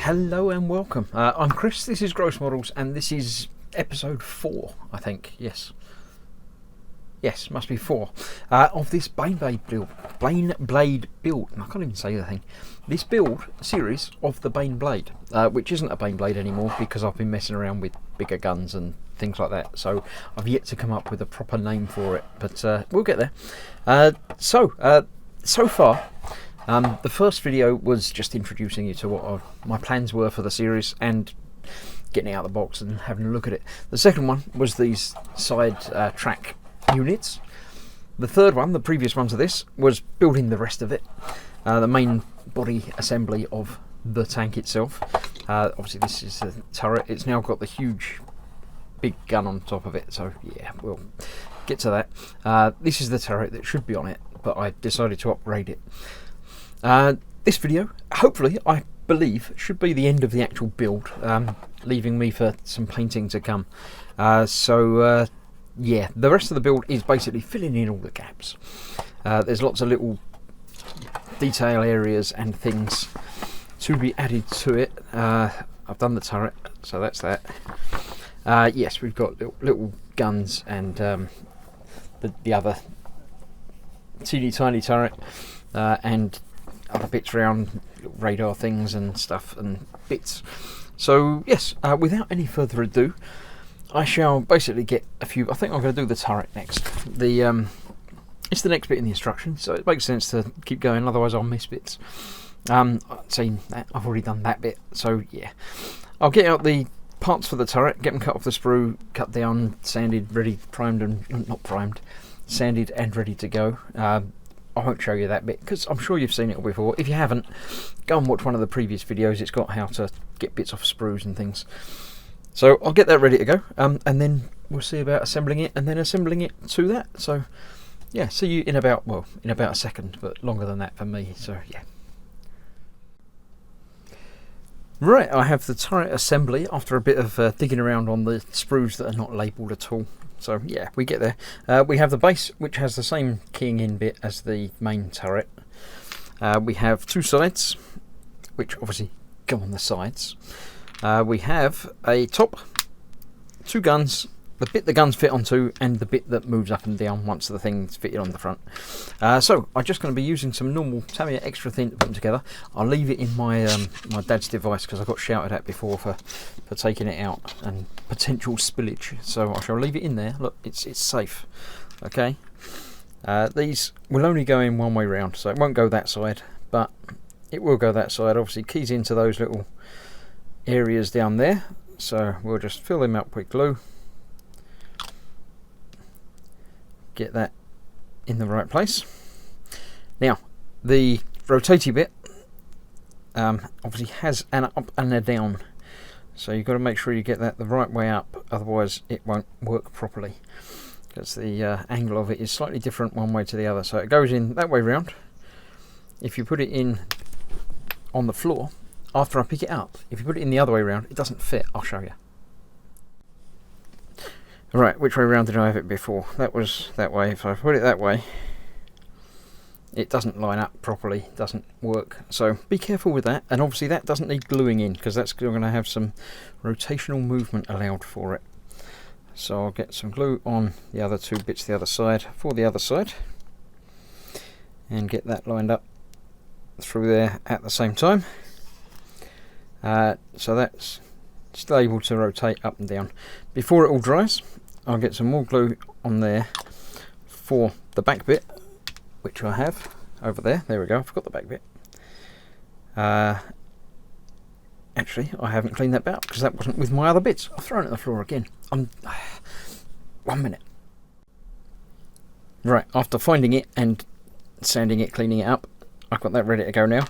Hello and welcome. I'm Chris, this is Gross Models, and this is episode 4, I think. Yes, must be 4, of this Baneblade build. I can't even say the thing. This build series of the Baneblade, which isn't a Baneblade anymore because I've been messing around with bigger guns and things like that. So I've yet to come up with a proper name for it, but we'll get there. So far, the first video was just introducing you to what my plans were for the series and getting it out of the box and having a look at it. The second one was these side track units. The third one, the previous one to this, was building the rest of it, the main body assembly of the tank itself. Obviously this is a turret. It's now got the huge big gun on top of it, so yeah, we'll get to that. This is the turret that should be on it, but I decided to upgrade it. This video, hopefully, I believe, should be the end of the actual build, leaving me for some painting to come. Yeah, the rest of the build is basically filling in all the gaps. There's lots of little detail areas and things to be added to it. I've done the turret, so that's that. Yes, we've got little guns and the other teeny tiny turret, and other bits around, radar things and stuff and bits. So yes, without any further ado, I shall basically get a few. I think I'm going to do the turret next. It's the next bit in the instructions, so it makes sense to keep going, otherwise I'll miss bits. Saying that, I've already done that bit, so yeah. I'll get out the parts for the turret, get them cut off the sprue, cut down, sanded, ready, primed and not primed, sanded and ready to go. I won't show you that bit because I'm sure you've seen it all before. If you haven't, go and watch one of the previous videos. It's got how to get bits off sprues and things. So I'll get that ready to go, and then we'll see about assembling it and then assembling it to that. So yeah, see you in about a second, but longer than that for me. So yeah. Right, I have the turret assembly after a bit of digging around on the sprues that are not labelled at all. So yeah, we get there. We have the base, which has the same keying in bit as the main turret. We have two sides, which obviously go on the sides. We have a top, two guns, the bit the guns fit onto, and the bit that moves up and down once the thing's fitted on the front. So I'm just going to be using some normal Tamiya extra thin to put them together. I'll leave it in my my dad's device because I got shouted at before for taking it out and potential spillage. So I shall leave it in there. Look, it's safe. Okay. These will only go in one way round, so it won't go that side, but it will go that side. Obviously, keys into those little areas down there. So we'll just fill them up with glue. Get that in the right place. Now the rotatey bit obviously has an up and a down, so you've got to make sure you get that the right way up, otherwise it won't work properly because the angle of it is slightly different one way to the other. So it goes in that way round. If you put it in on the floor after I pick it up, if you put it in the other way round, it doesn't fit. I'll show you. Right, which way round did I have it before? That was that way. If I put it that way, it doesn't line up properly, doesn't work. So be careful with that. And obviously that doesn't need gluing in because that's going to have some rotational movement allowed for it. So I'll get some glue on the other two bits the other side for the other side and get that lined up through there at the same time. So that's still able to rotate up and down. Before it all dries, I'll get some more glue on there for the back bit, which I have over there. There we go, I forgot the back bit. Actually, I haven't cleaned that bit up because that wasn't with my other bits. I've thrown it on the floor again. 1 minute. Right, after finding it and sanding it, cleaning it up, I've got that ready to go now.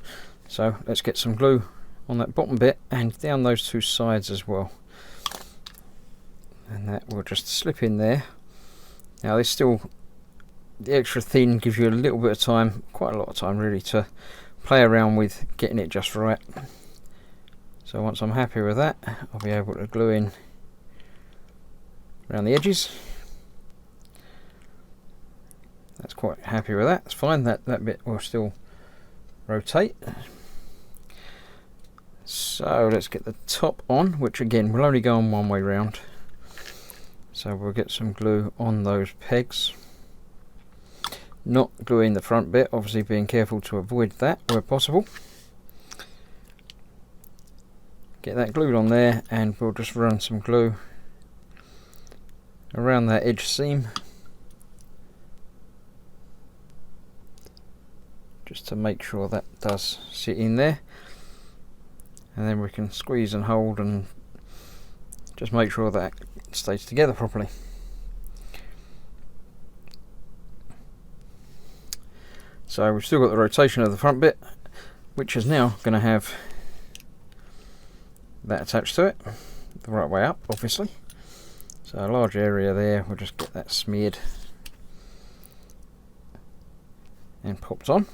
So let's get some glue on that bottom bit and down those two sides as well, and that will just slip in there. Now this still, the extra thin gives you a little bit of time, quite a lot of time really, to play around with getting it just right. So once I'm happy with that, I'll be able to glue in around the edges. That's quite happy with that. It's fine, that bit will still rotate. So let's get the top on, which again will only go on one way round. So we'll get some glue on those pegs. Not gluing the front bit, obviously being careful to avoid that where possible. Get that glued on there, and we'll just run some glue around that edge seam, just to make sure that does sit in there, and then we can squeeze and hold and just make sure that stays together properly. So we've still got the rotation of the front bit, which is now going to have that attached to it the right way up, obviously. So a large area there, we'll just get that smeared and popped on.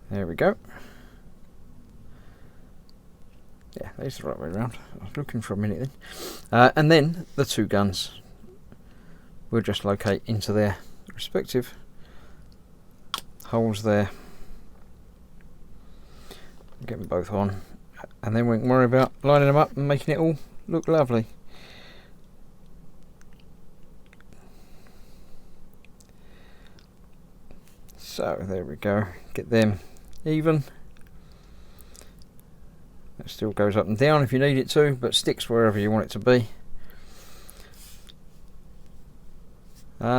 There we go. Yeah, that's the right way around. I was looking for a minute then. And then the two guns we'll just locate into their respective holes there. Get them both on, and then we can worry about lining them up and making it all look lovely. So there we go, get them even. It still goes up and down if you need it to, but sticks wherever you want it to be.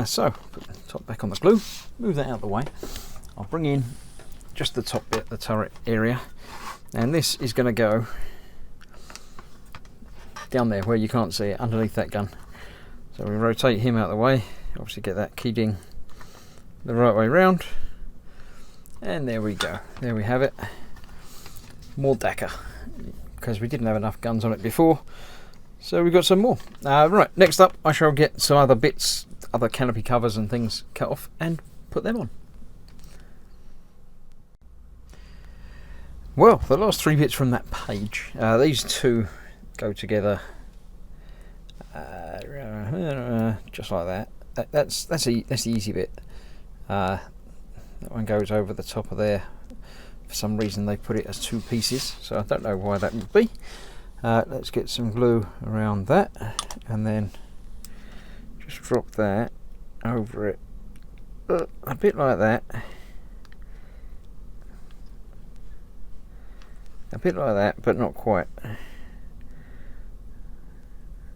So put the top back on the glue, move that out of the way. I'll bring in just the top bit, the turret area, and this is going to go down there where you can't see it, underneath that gun. So we rotate him out of the way, obviously get that keyed in the right way round, and there we go, there we have it. More Dakar, because we didn't have enough guns on it before, so we've got some more. Right, next up I shall get some other bits, other canopy covers and things cut off and put them on. Well, the last three bits from that page, these two go together just like that. That's the easy bit. That one goes over the top of there. For some reason they put it as two pieces, so I don't know why that would be. Let's get some glue around that, and then just drop that over it a bit like that. A bit like that, but not quite.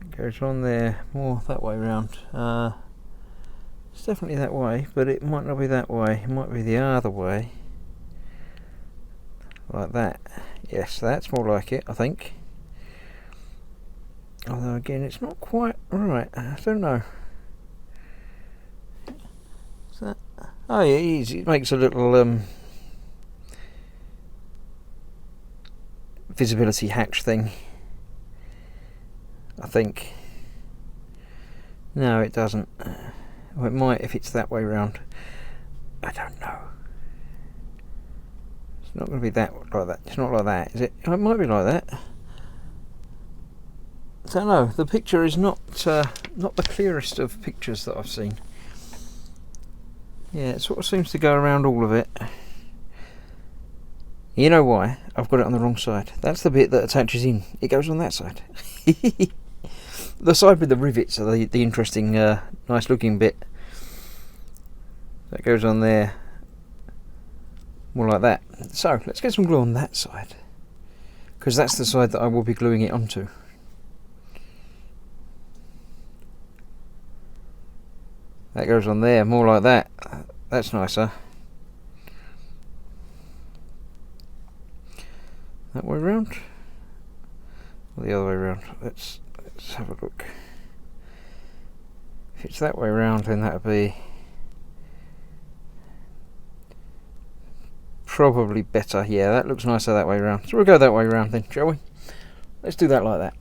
It goes on there more that way round. It's definitely that way, but it might not be that way. It might be the other way. Like that. Yes, that's more like it, I think. Although again, it's not quite right. I don't know. Is that? Oh yeah, it makes a little visibility hatch thing, I think. No, it doesn't. Well, it might if it's that way round. I don't know. It's not going to be that like that. It's not like that, is it? Oh, it might be like that. I don't know. The picture is not the clearest of pictures that I've seen. Yeah, it sort of seems to go around all of it. You know why? I've got it on the wrong side. That's the bit that attaches in. It goes on that side. The side with the rivets are the interesting, nice looking bit. That goes on there. More like that. So, let's get some glue on that side, because that's the side that I will be gluing it onto. That goes on there, more like that. That's nicer. That way round, or the other way round? Let's have a look. If it's that way round, then that would be probably better. Yeah, that looks nicer that way round. So we'll go that way round then, shall we? Let's do that like that.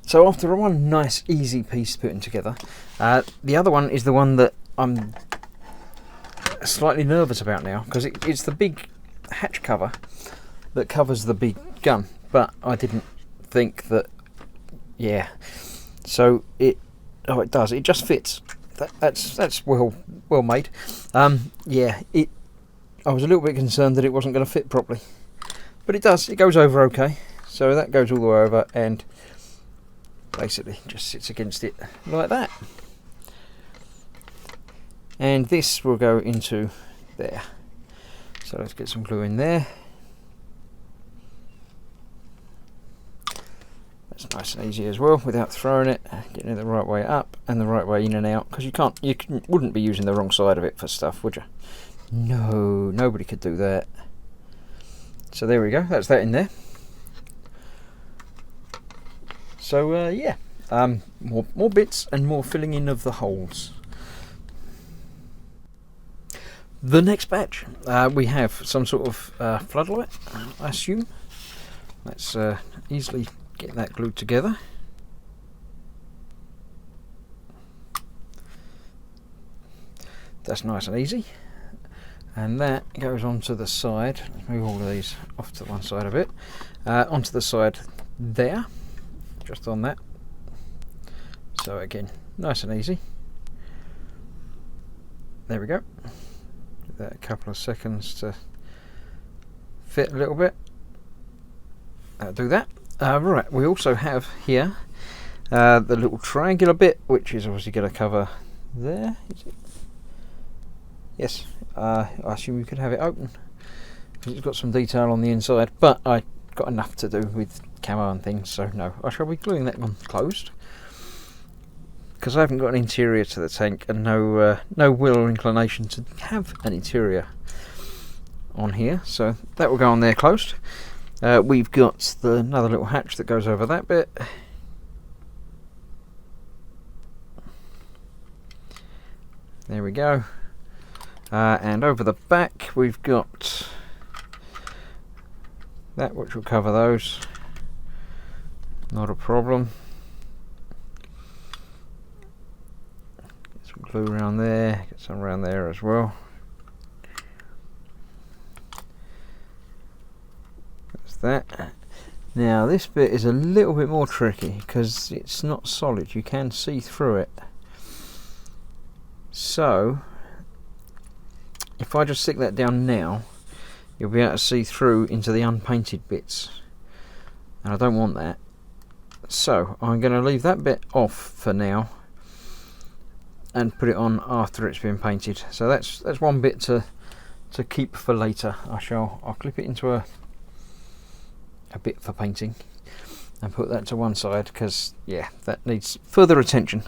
So after one nice easy piece putting together, the other one is the one that I'm slightly nervous about now, because it's the big hatch cover that covers the big gun, but I didn't think that. Yeah, so it does, it just fits. That's well made. Yeah, I was a little bit concerned that it wasn't going to fit properly, but it does. It goes over okay. So that goes all the way over and basically just sits against it like that. And this will go into there. So let's get some glue in there. That's nice and easy as well, without throwing it. Getting it the right way up and the right way in and out, because wouldn't be using the wrong side of it for stuff, would you? No, nobody could do that. So there we go. That's that in there. So yeah, more bits and more filling in of the holes. The next batch, we have some sort of floodlight, I assume. Let's easily get that glued together. That's nice and easy. And that goes onto the side. Let's move all of these off to one side of it. Onto the side there, just on that. So again, nice and easy. There we go. Give that a couple of seconds to fit a little bit. That'll do that. Right, we also have here the little triangular bit, which is obviously going to cover there. Is it? Yes, I assume you could have it open because it's got some detail on the inside, but I got enough to do with camo and things, so no, I shall be gluing that one closed because I haven't got an interior to the tank and no will or inclination to have an interior on here, so that will go on there closed. We've got another little hatch that goes over that bit. There we go. And over the back we've got that which will cover those. Not a problem. Get some glue around there, get some around there as well. That's that. Now this bit is a little bit more tricky because it's not solid, you can see through it. So if I just stick that down now, you'll be able to see through into the unpainted bits, and I don't want that. So I'm going to leave that bit off for now and put it on after it's been painted. So that's one bit to keep for later. I'll clip it into a bit for painting and put that to one side because yeah, that needs further attention.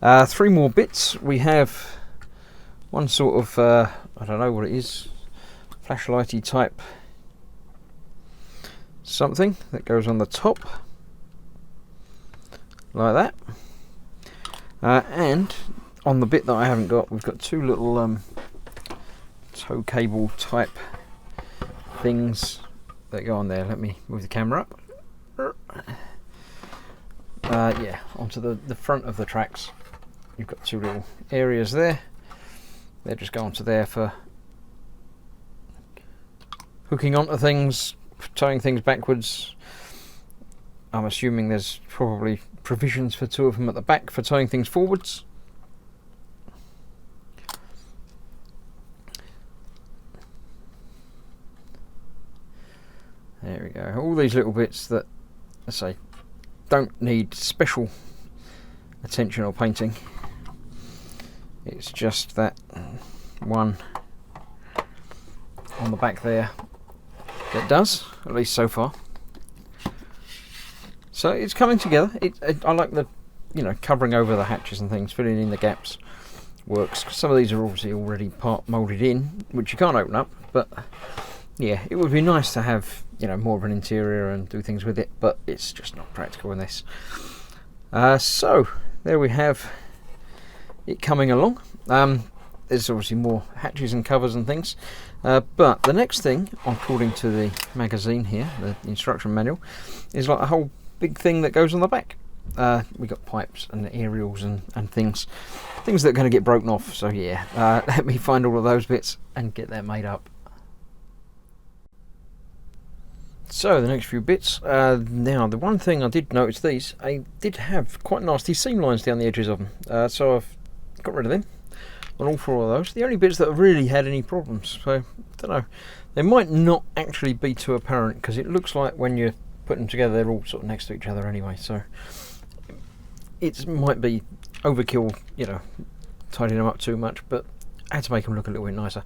3 more bits. We have one sort of I don't know what it is, flashlighty type something that goes on the top like that, and on the bit that I haven't got, we've got 2 little tow cable type things that go on there. Let me move the camera up. Yeah, onto the front of the tracks. You've got 2 little areas there. They just go onto there for hooking onto things, towing things backwards. I'm assuming there's probably provisions for 2 of them at the back for towing things forwards. There we go. All these little bits that, I say, don't need special attention or painting. It's just that one on the back there that does, at least so far. So it's coming together. I like the, covering over the hatches and things, filling in the gaps works. Some of these are obviously already part moulded in, which you can't open up, but yeah, it would be nice to have, more of an interior and do things with it, but it's just not practical in this. So there we have it coming along. There's obviously more hatches and covers and things, but the next thing, according to the magazine here, the instruction manual, is like a whole big thing that goes on the back. We got pipes and aerials and things that are going to get broken off, so yeah, let me find all of those bits and get that made up. So the next few bits, now the one thing I did notice, these, I did have quite nasty seam lines down the edges of them, so I've got rid of them. on all 4 of those. The only bits that have really had any problems, so I don't know. They might not actually be too apparent because it looks like when you put them together they're all sort of next to each other anyway, so it might be overkill, you know, tidying them up too much, but I had to make them look a little bit nicer.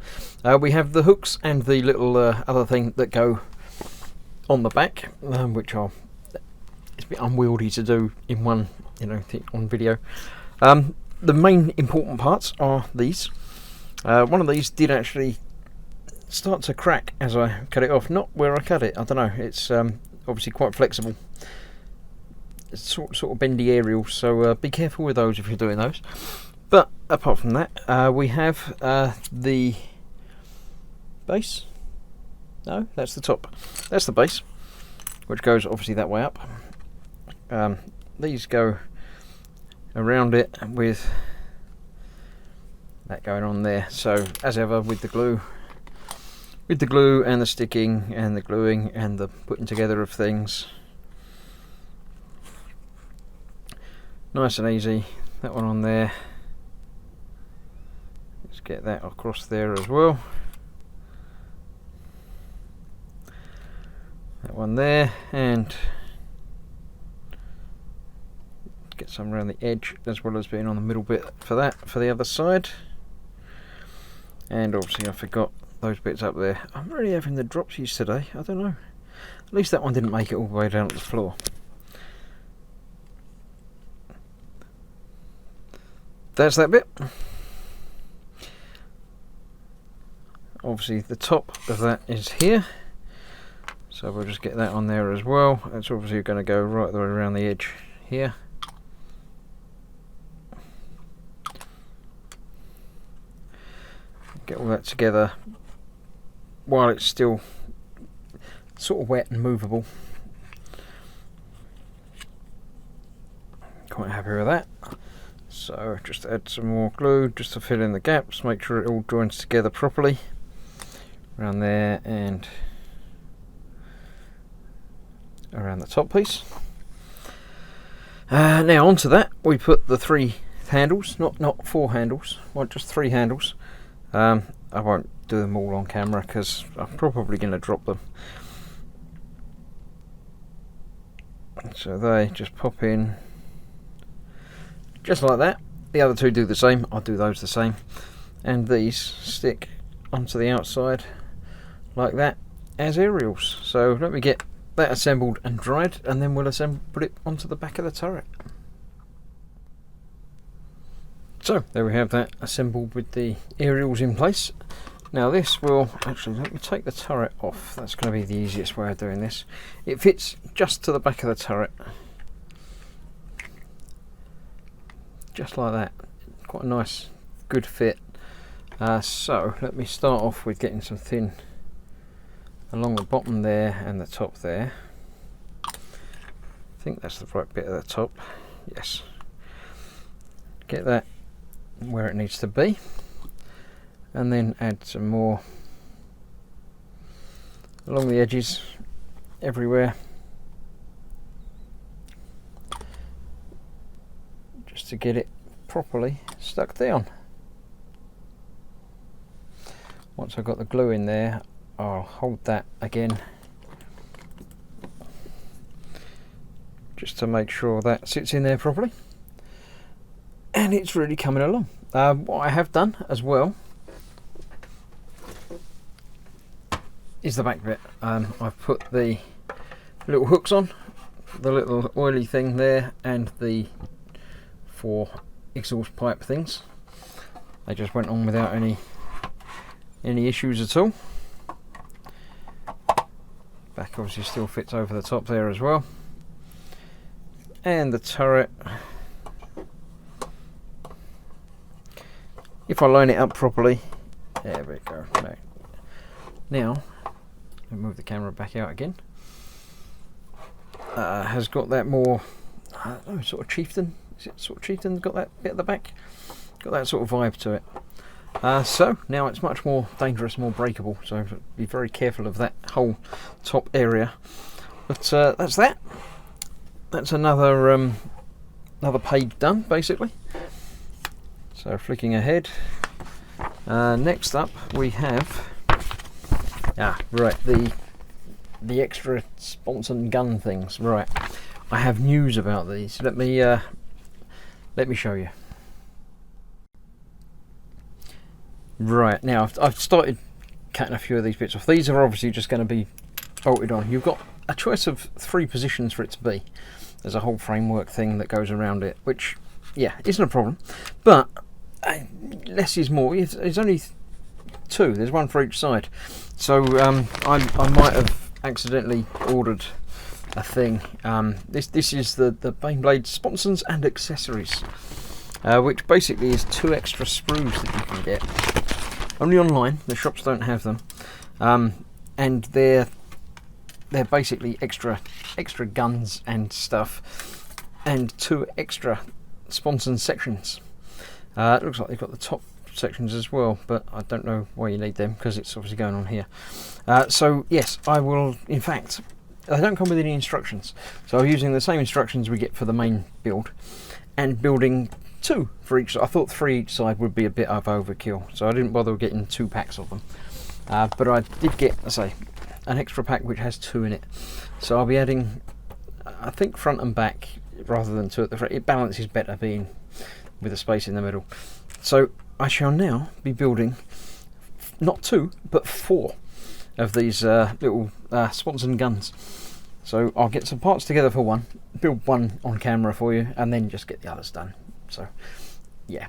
We have the hooks and the little other thing that go on the back, which are, it's a bit unwieldy to do in one, you know, on video. The main important parts are these. One of these did actually start to crack as I cut it off. Not where I cut it, I don't know. It's obviously quite flexible. It's sort of bendy aerials, so be careful with those if you're doing those. But apart from that, we have the base. No, that's the top. That's the base, which goes obviously that way up. These go around it with that going on there. So as ever with the glue and the sticking and the gluing and the putting together of things, nice and easy. That one on there, let's get that across there as well. That one there, and get some around the edge as well as being on the middle bit for that, for the other side. And obviously I forgot those bits up there. I'm really having the dropsies today, I don't know. At least that one didn't make it all the way down to the floor. That's that bit. Obviously the top of that is here, so we'll just get that on there as well. It's obviously going to go right the way around the edge here. Get all that together while it's still sort of wet and movable. Quite happy with that. So just add some more glue just to fill in the gaps, make sure it all joins together properly around there and around the top piece. Now onto that we put the 3 handles, not 4 handles, well, just 3 handles. I won't do them all on camera because I'm probably going to drop them. So they just pop in just like that. The other 2 do the same. I'll do those the same. And these stick onto the outside like that as aerials. So let me get that assembled and dried, and then we'll put it onto the back of the turret. So there we have that assembled with the aerials in place. Now this will actually, let me take the turret off. That's going to be the easiest way of doing this. It fits just to the back of the turret, just like that. Quite a nice, good fit. So let me start off with getting some thin along the bottom there and the top there. I think that's the right bit at the top. Yes. Get that where it needs to be, and then add some more along the edges everywhere, just to get it properly stuck down. Once I've got the glue in there, I'll hold that again just to make sure that sits in there properly. And it's really coming along. What I have done as well is the back bit. I've put the little hooks on, the little oily thing there, and the 4 exhaust pipe things. They just went on without any issues at all. Back obviously still fits over the top there as well. And the turret, if I line it up properly, there we go. Now, let me move the camera back out again. Has got that more, I don't know, sort of chieftain. Is it sort of chieftain? Got that bit at the back? Got that sort of vibe to it. So now it's much more dangerous, more breakable. So be very careful of that whole top area. But that's that. That's another page done, basically. So flicking ahead, Next up we have right, the extra Sponson gun things. Right, I have news about these. Let me show you. Right, now I've started cutting a few of these bits off. These are obviously just going to be bolted on. You've got a choice of 3 positions for it to be. There's a whole framework thing that goes around it, which, yeah, isn't a problem. But less is more. It's only 2. There's 1 for each side. So I might have accidentally ordered a thing. This is the Baneblade Sponsons and accessories, which basically is 2 extra sprues that you can get. Only online. The shops don't have them, and they're basically extra guns and stuff, and 2 extra Sponson sections. It looks like they've got the top sections as well, but I don't know why you need them because it's obviously going on here. So yes, I will. In fact, they don't come with any instructions, so I'm using the same instructions we get for the main build, and building 2 for each. I thought 3 each side would be a bit of overkill, so I didn't bother getting 2 packs of them. But I did get, I say, an extra pack which has 2 in it. So I'll be adding, I think, front and back rather than 2 at the front. It balances better being with a space in the middle. So I shall now be building not 2 but 4 of these little Sponson guns. So I'll get some parts together for 1, build 1 on camera for you, and then just get the others done. So yeah.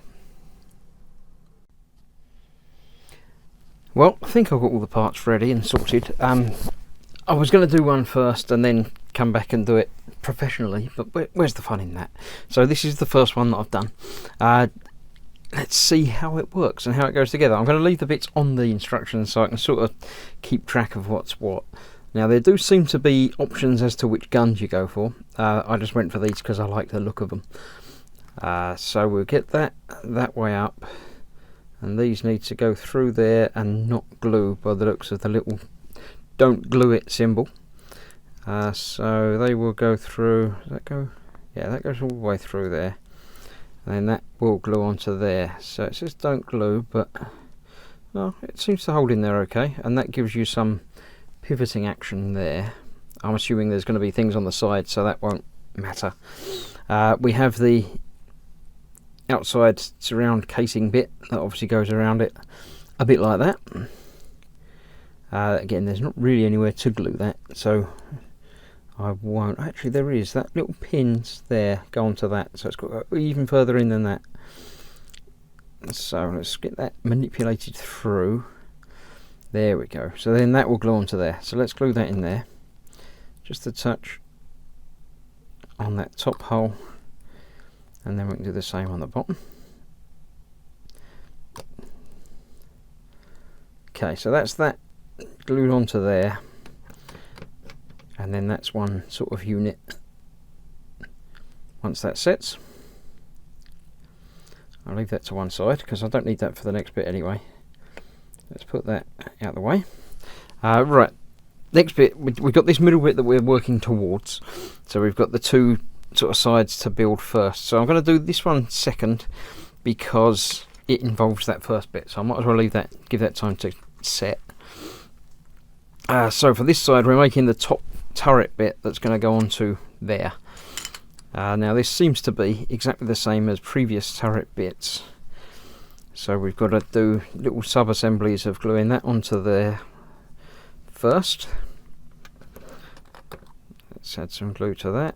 Well, I think I've got all the parts ready and sorted. I was going to do one first and then come back and do it professionally, but where's the fun in that? So this is the first one that I've done. Let's see how it works and how it goes together. I'm going to leave the bits on the instructions so I can sort of keep track of what's what. Now there do seem to be options as to which guns you go for. I just went for these because I like the look of them. So we'll get that way up, and these need to go through there and not glue by the looks of the little don't glue it symbol. So they will go through. Does that go? Yeah, that goes all the way through there, and then that will glue onto there. So it says don't glue, but well, it seems to hold in there okay, and that gives you some pivoting action there. I'm assuming there's going to be things on the side, so that won't matter. We have the outside surround casing bit that obviously goes around it, a bit like that. Again, there's not really anywhere to glue that, so I won't. Actually, there is. That little pins there go onto that, so it's got even further in than that. So let's get that manipulated through. There we go. So then that will glue onto there. So let's glue that in there. Just a touch on that top hole, and then we can do the same on the bottom. Okay, so that's that glued onto there, and then that's one sort of unit. Once that sets, I'll leave that to one side because I don't need that for the next bit anyway. Let's put that out of the way. Right, next bit, we've got this middle bit that we're working towards. So we've got the 2 sort of sides to build first. So I'm going to do this one second because it involves that first bit. So I might as well leave that, give that time to set. So for this side, we're making the top turret bit that's going to go onto there. Now this seems to be exactly the same as previous turret bits. So we've got to do little sub-assemblies of gluing that onto there first. Let's add some glue to that.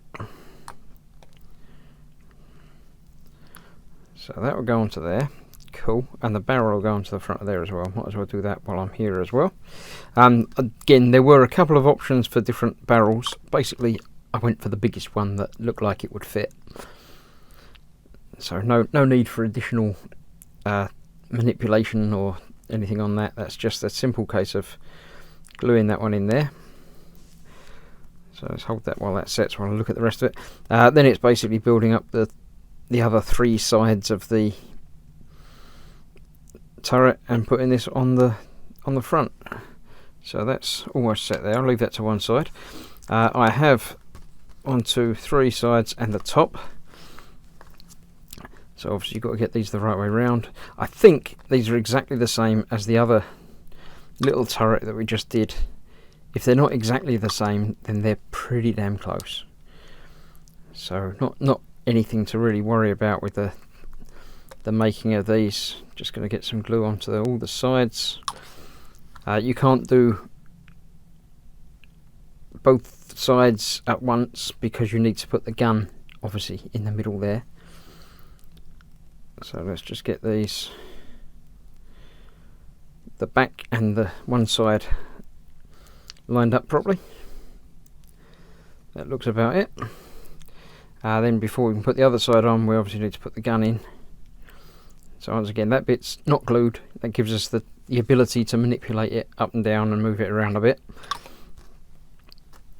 So that will go onto there. Cool. And the barrel will go onto the front of there as well. Might as well do that while I'm here as well. Again, there were a couple of options for different barrels. Basically, I went for the biggest one that looked like it would fit. So no need for additional manipulation or anything on that. That's just a simple case of gluing that one in there. So let's hold that while that sets while I look at the rest of it. Then it's basically building up the other 3 sides of the turret and putting this on the front. So that's almost set there. I'll leave that to one side. I have 1, 2, 3 sides and the top. So obviously you've got to get these the right way round. I think these are exactly the same as the other little turret that we just did. If they're not exactly the same, then they're pretty damn close. So not anything to really worry about with the making of these. Just going to get some glue onto all the sides. You can't do both sides at once because you need to put the gun obviously in the middle there. So let's just get these, the back and the one side, lined up properly. That looks about it. Then before we can put the other side on, we obviously need to put the gun in. So once again, that bit's not glued. That gives us the ability to manipulate it up and down and move it around a bit.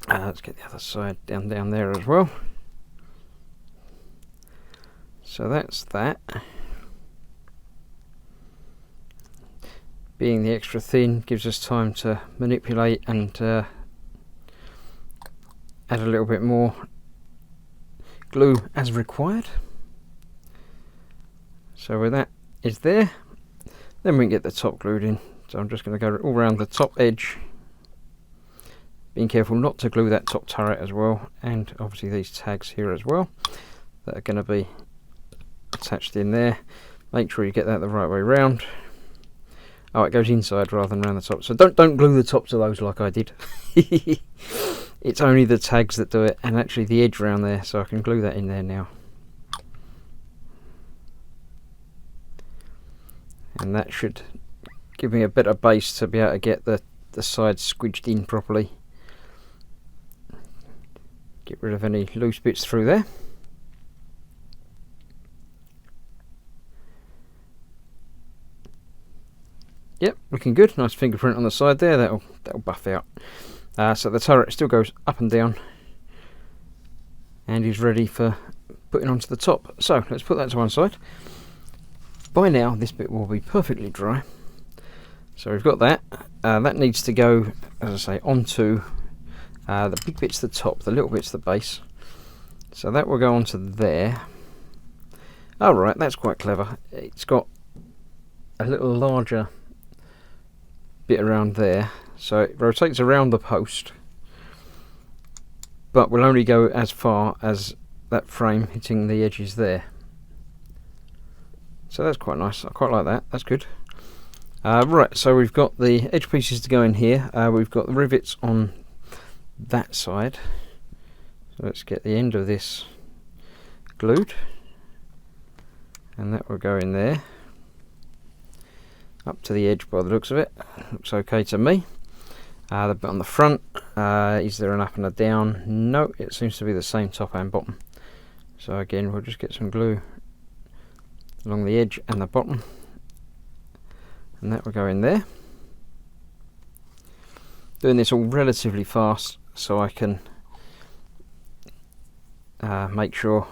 Let's get the other side down there as well. So that's that. Being the extra thin gives us time to manipulate and add a little bit more glue as required. So when that is there, then we can get the top glued in. So I'm just going to go all around the top edge, being careful not to glue that top turret as well, and obviously these tags here as well that are going to be attached in there. Make sure you get that the right way round. Oh, it goes inside rather than around the top. So don't glue the tops of those like I did. It's only the tags that do it, and actually the edge around there, so I can glue that in there now. And that should give me a better base to be able to get the sides squidged in properly. Get rid of any loose bits through there. Yep, looking good. Nice fingerprint on the side there. That'll buff out. So the turret still goes up and down, and is ready for putting onto the top. So let's put that to one side. By now, this bit will be perfectly dry. So we've got that. That needs to go, as I say, onto the big bit's the top, the little bit's the base. So that will go onto there. Alright, that's quite clever. It's got a little larger bit around there, so it rotates around the post, but will only go as far as that frame hitting the edges there. So that's quite nice. I quite like that. That's good. Right, so we've got the edge pieces to go in here. We've got the rivets on that side. So let's get the end of this glued, and that will go in there up to the edge by the looks of it. Looks okay to me. The bit on the front, is there an up and a down? No, it seems to be the same top and bottom. So again, we'll just get some glue along the edge and the bottom, and that will go in there. Doing this all relatively fast so I can make sure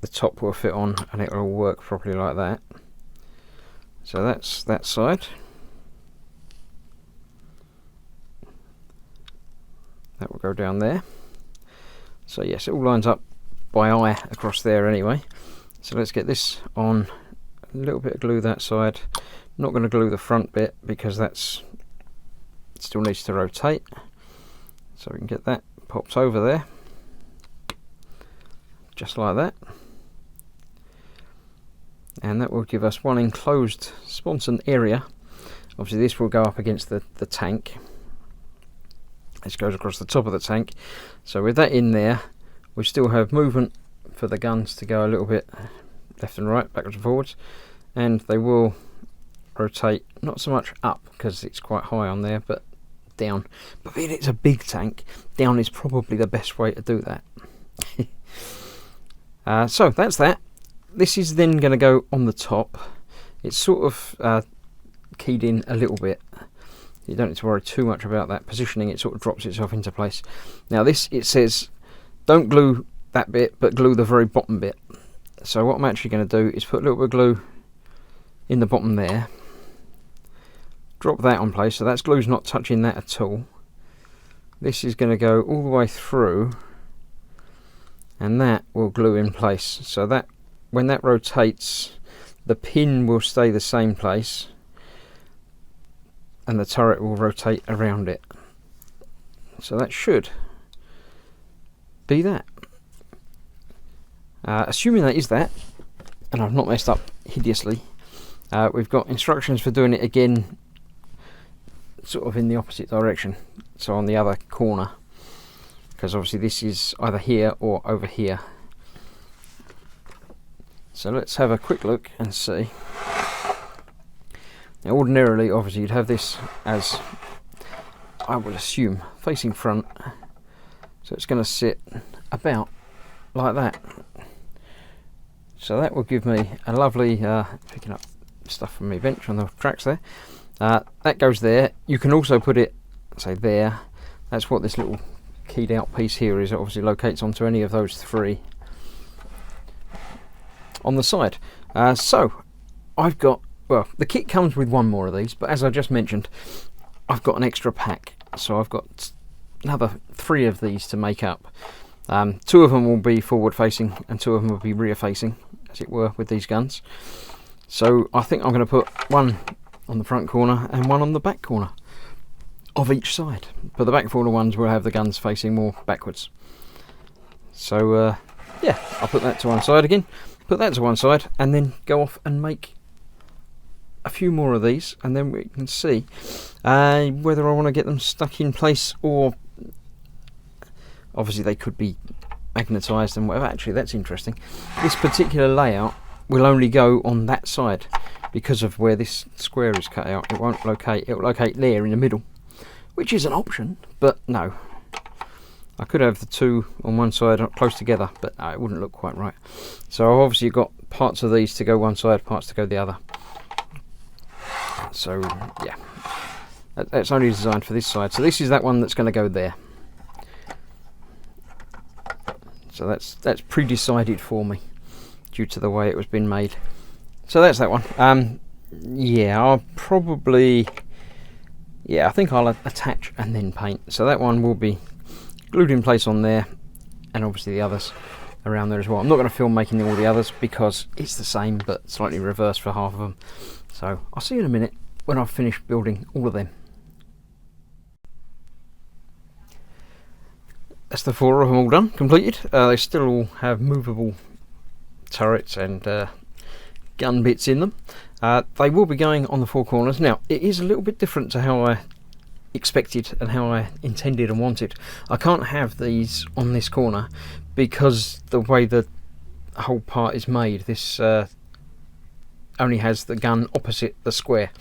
the top will fit on and it will all work properly like that. So that's that side. That will go down there. So yes, it all lines up by eye across there anyway. So let's get this on. A little bit of glue that side. Not going to glue the front bit because that's still needs to rotate. So we can get that popped over there, just like that. And that will give us one enclosed Sponson area. Obviously this will go up against the tank. This goes across the top of the tank. So with that in there, we still have movement for the guns to go a little bit left and right, backwards and forwards, and they will rotate not so much up because it's quite high on there, but down. But being it's a big tank, down is probably the best way to do that. So that's that. This is then going to go on the top. It's sort of keyed in a little bit. You don't need to worry too much about that positioning. It sort of drops itself into place. Now this, it says don't glue that bit, but glue the very bottom bit. So what I'm actually going to do is put a little bit of glue in the bottom there, drop that on place, so that's glue's not touching that at all. This is going to go all the way through, and that will glue in place. So that when that rotates, the pin will stay the same place and the turret will rotate around it. So that should be that. Assuming that is that, and I've not messed up hideously, we've got instructions for doing it again sort of in the opposite direction, so on the other corner, because obviously this is either here or over here. So let's have a quick look and see. Now ordinarily obviously you'd have this as, I would assume, facing front, so it's going to sit about like that. So that will give me a lovely, picking up stuff from my bench on the tracks there, that goes there. You can also put it, say, there. That's what this little keyed out piece here is. It obviously locates onto any of those three on the side. So I've got, well, the kit comes with one more of these, but as I just mentioned, I've got an extra pack, so I've got another 3 of these to make up. 2 of them will be forward facing and 2 of them will be rear facing, as it were, with these guns. So I think I'm going to put one on the front corner and one on the back corner of each side, but the back corner ones will have the guns facing more backwards. So yeah, I'll put that to one side again, put that to one side, and then go off and make a few more of these, and then we can see whether I want to get them stuck in place, or obviously they could be magnetised and whatever. Actually, that's interesting. This particular layout will only go on that side because of where this square is cut out. It won't locate, it will locate there in the middle, which is an option, but no. I could have the 2 on one side close together, but no, it wouldn't look quite right. So I've obviously got parts of these to go one side, parts to go the other. So yeah, that's only designed for this side. So this is that one that's going to go there. So that's pre-decided for me due to the way it was been made. So that's that one. Yeah, I'll probably, yeah, I think I'll attach and then paint. So that one will be glued in place on there, and obviously the others around there as well. I'm not going to film making all the others because it's the same but slightly reversed for half of them. So I'll see you in a minute when I've finished building all of them. That's the 4 of them all done, completed. They still all have movable turrets and gun bits in them. They will be going on the 4 corners. Now, it is a little bit different to how I expected and how I intended and wanted. I can't have these on this corner because the way the whole part is made, this only has the gun opposite the square.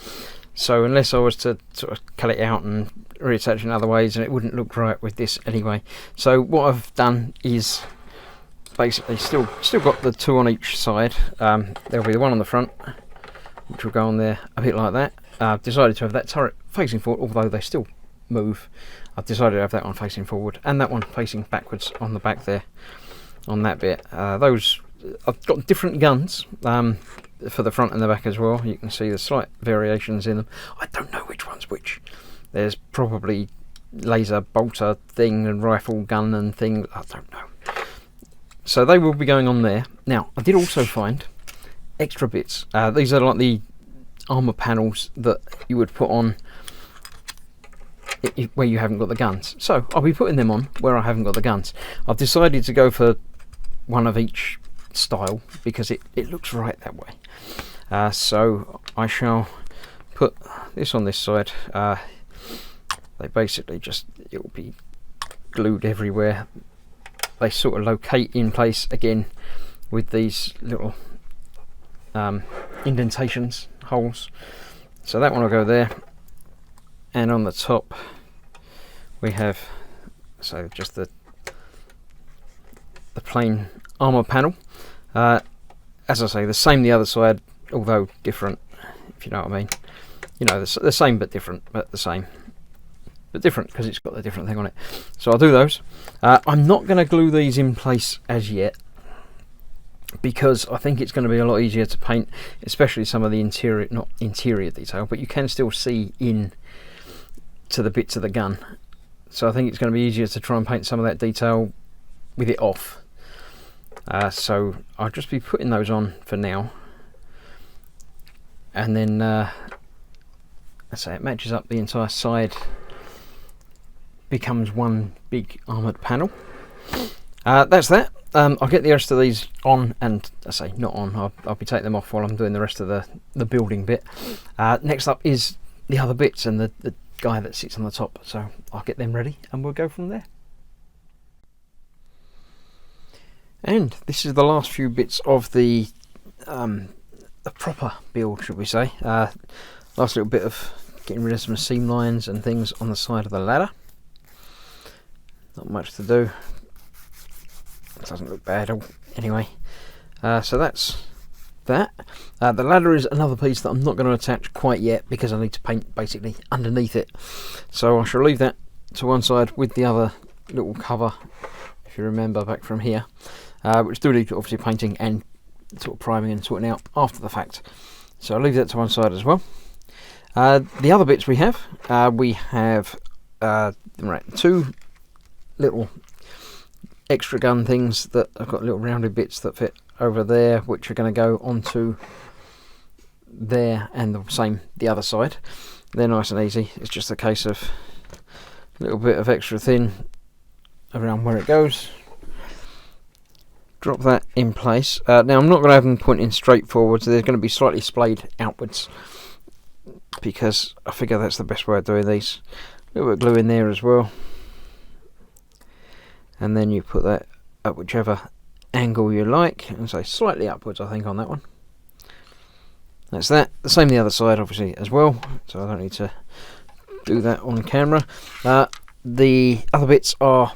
So unless I was to sort of cut it out and reattach in other ways, and it wouldn't look right with this anyway. So what I've done is basically still got the 2 on each side. There'll be the one on the front, which will go on there a bit like that. I've decided to have that turret facing forward, although they still move. I've decided to have that one facing forward and that one facing backwards on the back there, on that bit. Those, I've got different guns for the front and the back as well. You can see the slight variations in them. I don't know which one's which. There's probably laser bolter thing and rifle gun and thing, I don't know. So they will be going on there. Now, I did also find extra bits. These are like the armour panels that you would put on where you haven't got the guns. So I'll be putting them on where I haven't got the guns. I've decided to go for one of each style because it looks right that way. So I shall put this on this side. They basically just, it will be glued everywhere. They sort of locate in place again with these little indentations, holes. So that one will go there, and on the top we have, so just the plain armour panel. As I say, the same the other side, although different, if you know what I mean. You know, the same but different, but the same but different because it's got the different thing on it. So I'll do those. I'm not going to glue these in place as yet because I think it's going to be a lot easier to paint, especially some of the interior, not interior detail, but you can still see in to the bits of the gun. So I think it's going to be easier to try and paint some of that detail with it off. So I'll just be putting those on for now, and then I say it matches up the entire side, becomes one big armoured panel. That's that. I'll get the rest of these on, and I say not on, I'll be taking them off while I'm doing the rest of the building bit. Next up is the other bits and the guy that sits on the top, so I'll get them ready and we'll go from there. And this is the last few bits of the proper build, should we say. Last little bit of getting rid of some seam lines and things on the side of the ladder. Not much to do. It doesn't look bad anyway. So that's that. The ladder is another piece that I'm not going to attach quite yet because I need to paint basically underneath it. So I shall leave that to one side with the other little cover, if you remember back from here, which do need obviously painting and sort of priming and sorting out after the fact. So I'll leave that to one side as well. The other bits we have two little extra gun things that I've got little rounded bits that fit over there, which are going to go onto there, and the same the other side. They're nice and easy. It's just a case of a little bit of extra thin around where it goes. Drop that in place. Now I'm not going to have them pointing straight forwards. They're going to be slightly splayed outwards because I figure that's the best way of doing these. A little bit of glue in there as well, and then you put that at whichever angle you like, and say slightly upwards I think on that one. That's that. The same the other side obviously as well, so I don't need to do that on camera. The other bits are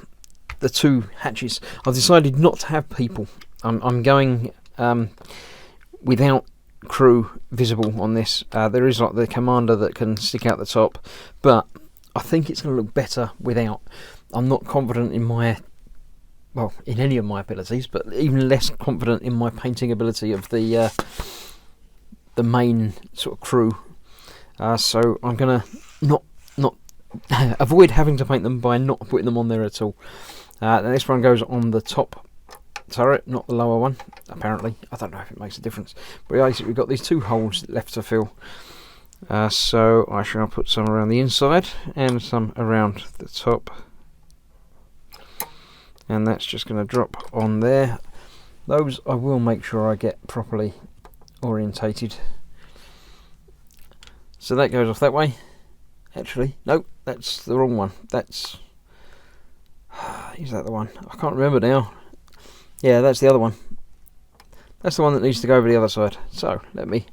the two hatches. I've decided not to have people. I'm going without crew visible on this. There is like the commander that can stick out the top, but I think it's going to look better without. I'm not confident in in any of my abilities, but even less confident in my painting ability of the main sort of crew. So I'm gonna not avoid having to paint them by not putting them on there at all. This one goes on the top turret, not the lower one. Apparently, I don't know if it makes a difference. But basically, we've got these two holes left to fill. So I shall put some around the inside and some around the top. And that's just going to drop on there. Those I will make sure I get properly orientated. So that goes off that way. Actually, nope, that's the wrong one. Is that the one? I can't remember now. Yeah, that's the other one. That's the one that needs to go over the other side. So let me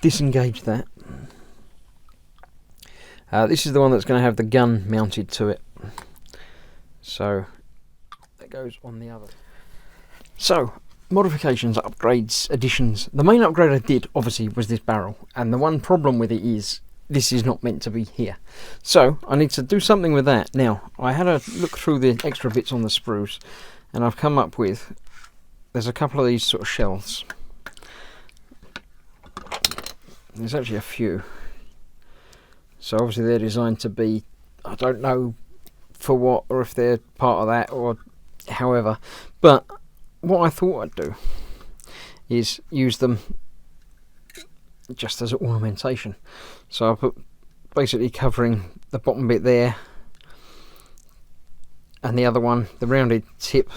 disengage that. This is the one that's going to have the gun mounted to it. So that goes on the other. So modifications, upgrades, additions. The main upgrade I did obviously was this barrel, and the one problem with it is this is not meant to be here. So I need to do something with that. Now I had a look through the extra bits on the sprues, and I've come up with, there's a couple of these sort of shelves. There's actually a few. So obviously they're designed to be, I don't know for what, or if they're part of that or however, but what I thought I'd do is use them just as ornamentation. So I put basically covering the bottom bit there, and the other one, the rounded tip,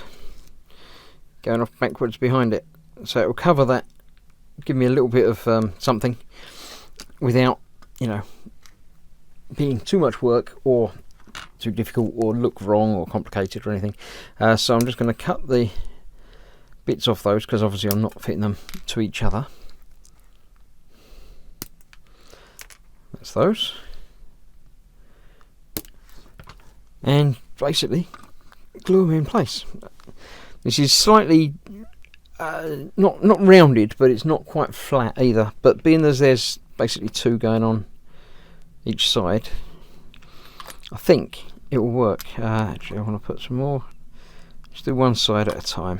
going off backwards behind it. So it will cover that, give me a little bit of something without, you know, being too much work or too difficult or look wrong or complicated or anything. So I'm just going to cut the bits off those, because obviously I'm not fitting them to each other. That's those. And basically glue them in place. This is slightly not rounded, but it's not quite flat either. But being as there's basically two going on each side, I think it will work. Actually, I want to put some more. Just do one side at a time.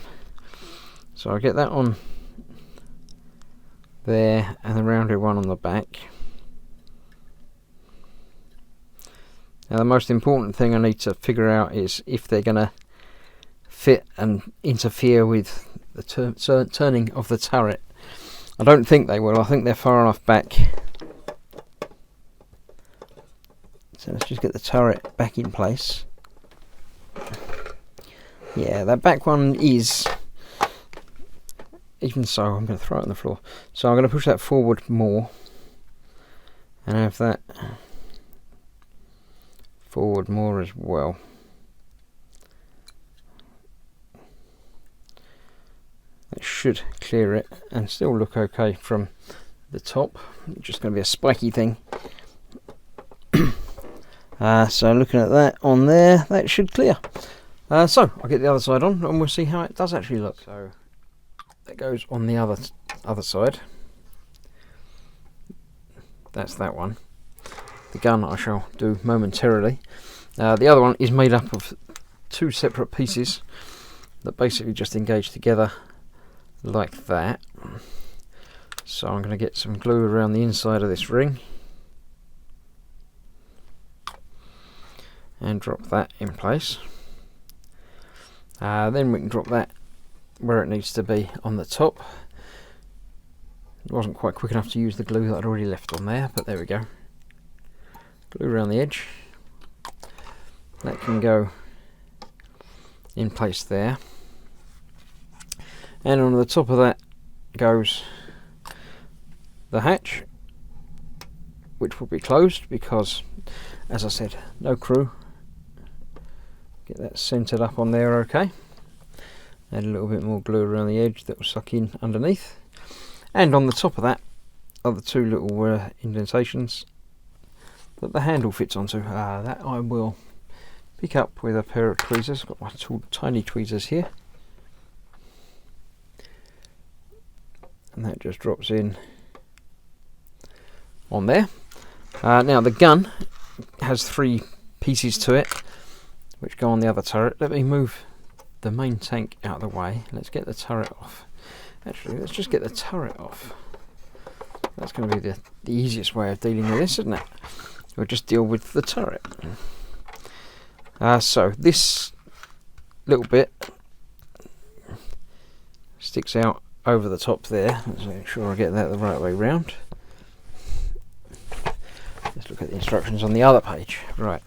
So I'll get that on there and the rounded one on the back. Now the most important thing I need to figure out is if they're going to fit and interfere with the turning of the turret. I don't think they will. I think they're far enough back. So let's just get the turret back in place. Yeah, that back one is. Even so, I'm going to throw it on the floor. So I'm going to push that forward more. And have that forward more as well. That should clear it and still look okay from the top. It's just going to be a spiky thing. So looking at that on there, that should clear. So I'll get the other side on and we'll see how it does actually look. So that goes on the other side. That's that one. The gun I shall do momentarily. The other one is made up of two separate pieces that basically just engage together like that. So I'm going to get some glue around the inside of this ring and drop that in place. Then we can drop that where it needs to be on the top. It wasn't quite quick enough to use the glue that I'd already left on there, but there we go. Glue around the edge. That can go in place there. And on the top of that goes the hatch, which will be closed because, as I said, no crew. Get that centered up on there okay. Add a little bit more glue around the edge that will suck in underneath. And on the top of that are the two little indentations that the handle fits onto. That I will pick up with a pair of tweezers. I've got my tiny tweezers here. And that just drops in on there. Now the gun has three pieces to it which go on the other turret. Let me move the main tank out of the way. Let's get the turret off. Actually, let's just get the turret off. That's going to be the easiest way of dealing with this, isn't it? We'll just deal with the turret. So this little bit sticks out over the top there. Let's make sure I get that the right way round. Let's look at the instructions on the other page. Right.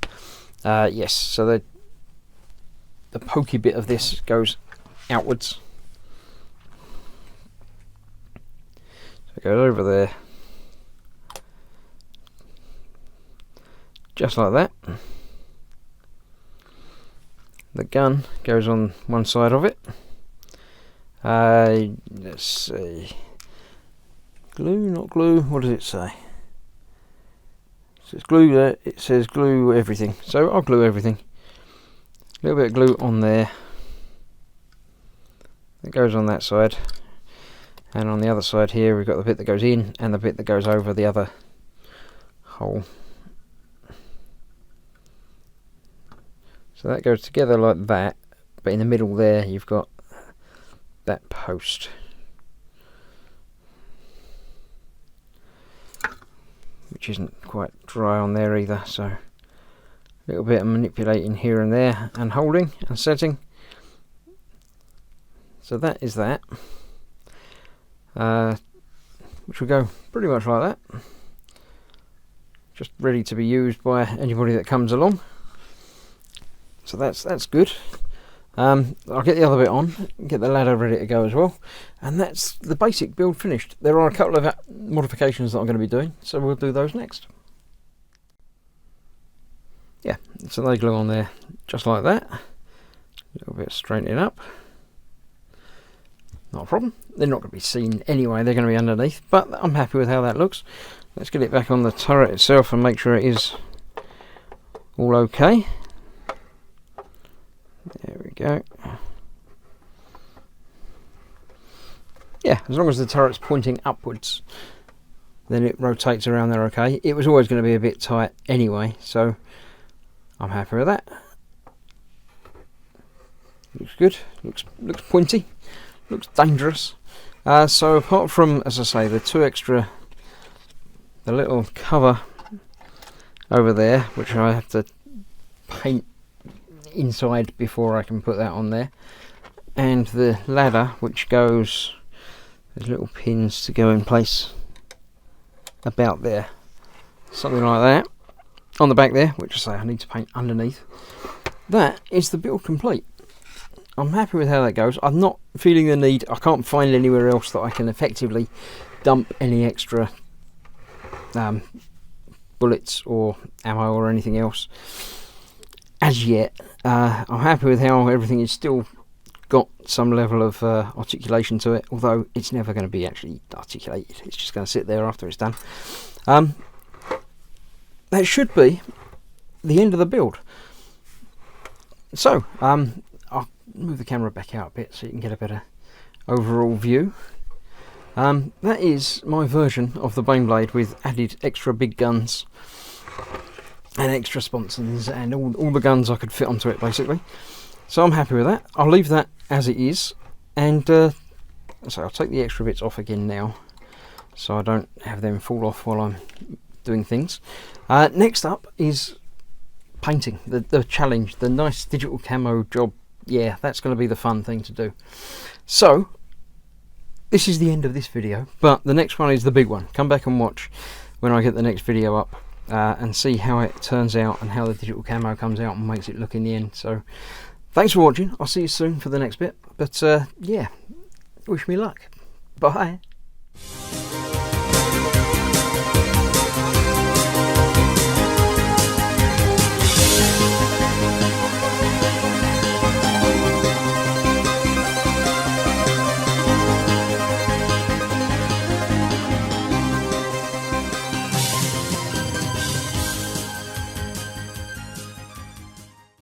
Yes, so the pokey bit of this goes outwards. So it goes over there. Just like that. The gun goes on one side of it. Let's see. Glue, not glue. What does it say? It says glue there. It says glue everything. So I'll glue everything. A little bit of glue on there. It goes on that side. And on the other side here we've got the bit that goes in and the bit that goes over the other hole. So that goes together like that, but in the middle there you've got that post. Which isn't quite dry on there either, so a little bit of manipulating here and there and holding and setting. So that is that. Which will go pretty much like that. Just ready to be used by anybody that comes along. So that's good. I'll get the other bit on, get the ladder ready to go as well, and that's the basic build finished. There are a couple of modifications that I'm going to be doing, so we'll do those next. Yeah, so they glue on there just like that. A little bit straightening up. Not a problem. They're not going to be seen anyway, they're going to be underneath, but I'm happy with how that looks. Let's get it back on the turret itself and make sure it is all okay. There we go. Yeah, as long as the turret's pointing upwards, then it rotates around there okay. It was always going to be a bit tight anyway, so I'm happy with that. Looks good. Looks pointy. Looks dangerous. So apart from, as I say, the little cover over there, which I have to paint inside before I can put that on there. And the ladder, which goes, there's little pins to go in place about there, something like that, on the back there, which I say I need to paint underneath. That is the build complete. I'm happy with how that goes. I'm not feeling the need, I can't find anywhere else that I can effectively dump any extra bullets or ammo or anything else as yet. I'm happy with how everything is still got some level of articulation to it, although it's never going to be actually articulated. It's just going to sit there after it's done. That should be the end of the build. So I'll move the camera back out a bit so you can get a better overall view. That is my version of the Baneblade with added extra big guns and extra sponsons and all the guns I could fit onto it, basically. So I'm happy with that. I'll leave that as it is, and so I'll take the extra bits off again now so I don't have them fall off while I'm doing things. Next up is painting, the challenge, the nice digital camo job. Yeah, that's going to be the fun thing to do. So this is the end of this video, but the next one is the big one. Come back and watch when I get the next video up and see how it turns out and how the digital camo comes out and makes it look in the end. So thanks for watching. I'll see you soon for the next bit, but yeah, wish me luck. Bye.